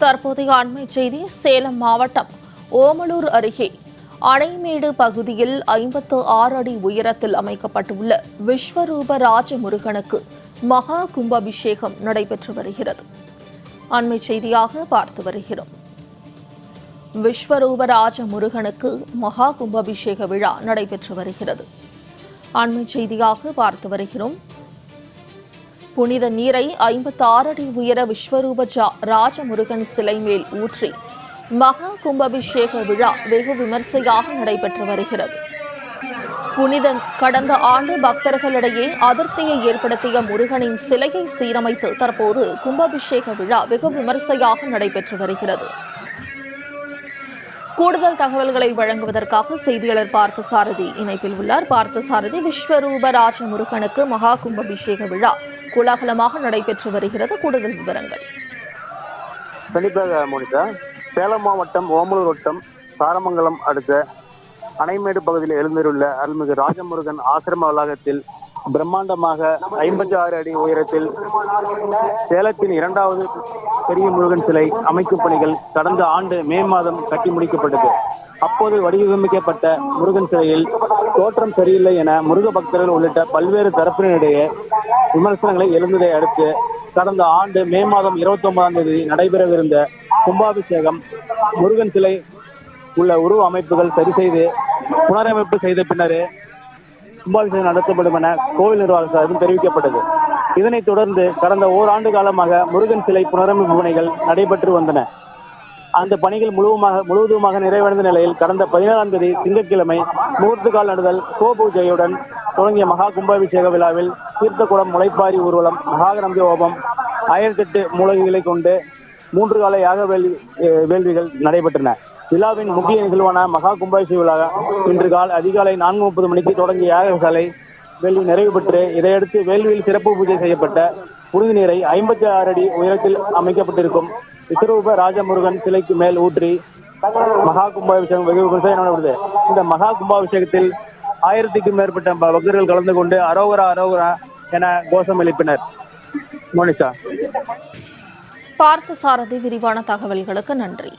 தற்போதைய அண்மை செய்தி. சேலம் மாவட்டம் ஓமலூர் அருகே அணைமேடு பகுதியில் 56 அடி உயரத்தில் அமைக்கப்பட்டுள்ள விஸ்வரூப ராஜமுருகனுக்கு மகா கும்பாபிஷேகம் நடைபெற்று வருகிறது. அண்மை செய்தியாக பார்த்து வருகிறோம். விஸ்வரூப ராஜமுருகனுக்கு மகா கும்பாபிஷேக விழா நடைபெற்று வருகிறது. அண்மை செய்தியாக பார்த்து வருகிறோம். புனித நீரை 56 அடி உயர விஸ்வரூப ராஜமுருகன் சிலை மேல் ஊற்றி மகா கும்பாபிஷேக விழா வெகு விமர்சையாக நடைபெற்று வருகிறது. கடந்த ஆண்டு பக்தர்களிடையே அதிருப்தியை ஏற்படுத்திய முருகனின் சிலையை சீரமைத்து தற்போது கும்பாபிஷேக விழா வெகு விமர்சையாக நடைபெற்று வருகிறது. கூடுதல் தகவல்களை வழங்குவதற்காக செய்தியாளர் பார்த்தசாரதி இணைப்பில் உள்ளார். பார்த்தசாரதி, விஸ்வரூப ராஜமுருகனுக்கு மகா கும்பாபிஷேக விழா கோலாகலமாக நடைபெற்று வருகிறது. கூடுதல் விவரங்கள். கண்டிப்பாக மோனிகா, சேலம் மாவட்டம் ஓமலூர் வட்டம் சாரமங்கலம் அடுத்த அணைமேடு பகுதியில் எழுந்தருள்ள அருள்மிகு ராஜமுருகன் ஆசிரம வளாகத்தில் பிரம்மாண்டமாக 56 அடி உயரத்தில் சேலத்தின் 2வது பெரிய முருகன் சிலை அமைக்கும் பணிகள் கடந்த ஆண்டு மே மாதம் கட்டி முடிக்கப்பட்டது. அப்போது வடிவமைக்கப்பட்ட முருகன் சிலையில் தோற்றம் சரியில்லை என முருக பக்தர்கள் உள்ளிட்ட பல்வேறு தரப்பினரிடையே விமர்சனங்களை எழுந்ததை அடுத்து கடந்த ஆண்டு மே மாதம் 29ஆம் தேதி நடைபெறவிருந்த கும்பாபிஷேகம் முருகன் சிலை உள்ள உருவ அமைப்புகள் சரி செய்து புனரமைப்பு செய்த பின்னரே கும்பாபிஷேகம் நடத்தப்படும் என கோவில் நிர்வாக சார்பில் தெரிவிக்கப்பட்டது. இதனைத் தொடர்ந்து கடந்த ஓராண்டு காலமாக முருகன் சிலை புனரமைப்பு பணிகள் நடைபெற்று வந்தன. அந்த பணிகள் முழுவதுமாக நிறைவடைந்த நிலையில் கடந்த 17ஆம் தேதி திங்கட்கிழமை முகூர்த்தக்கால் நடுதல் கோபூஜையுடன் தொடங்கிய மகா கும்பாபிஷேக விழாவில் தீர்த்தக்குடம், முளைப்பாரி ஊர்வலம், மகாகணபதி ஹோமம், 1008 மூலிகைகளை கொண்டு 3 கால யாக வேள்விகள் நடைபெற்றன. விழாவின் முக்கிய நிகழ்வான மகா கும்பாபிஷேக விழா இன்று அதிகாலை 4:30 மணிக்கு தொடங்கிய யாகசாலை வேள்வி நிறைவு பெற்று இதையடுத்து வேள்வியில் சிறப்பு பூஜை செய்யப்பட்ட புனித நீரை 56 அடி உயரத்தில் அமைக்கப்பட்டிருக்கும் விஸ்வரூப ராஜமுருகன் சிலைக்கு மேல் ஊற்றி மகா கும்பாபிஷேகம் வெகு விமர்சையாக நடைபெற்றது. இந்த மகா கும்பாபிஷேகத்தில் 1000க்கும் மேற்பட்ட பக்தர்கள் கலந்து கொண்டு அரோகரா அரோகரா என கோஷம் எழுப்பினர். மோனிஷா. பார்த்தசாரதி, விரிவான தகவல்களுக்கு நன்றி.